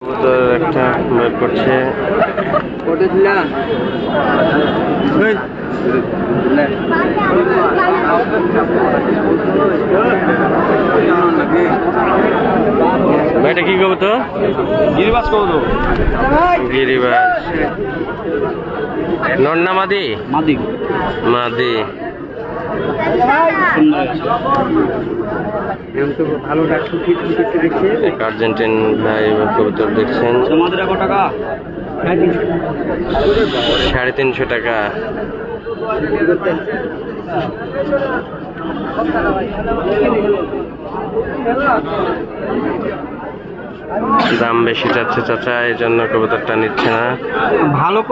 কবুতর একটা বের করছে। এটা কি কবুতর? গিরিবাজ কবুতর। গিরিবাজ। নর না মাদি? মাদি। মাদি। এক আর্জেন্টিন ভাই কবুতর দেখছেন। মাদিরা কত টাকা? 350 টাকা। দাম বেশি চাচ্ছে চাচা, এই জন্য কবুতরটা নিচ্ছে না। ভালো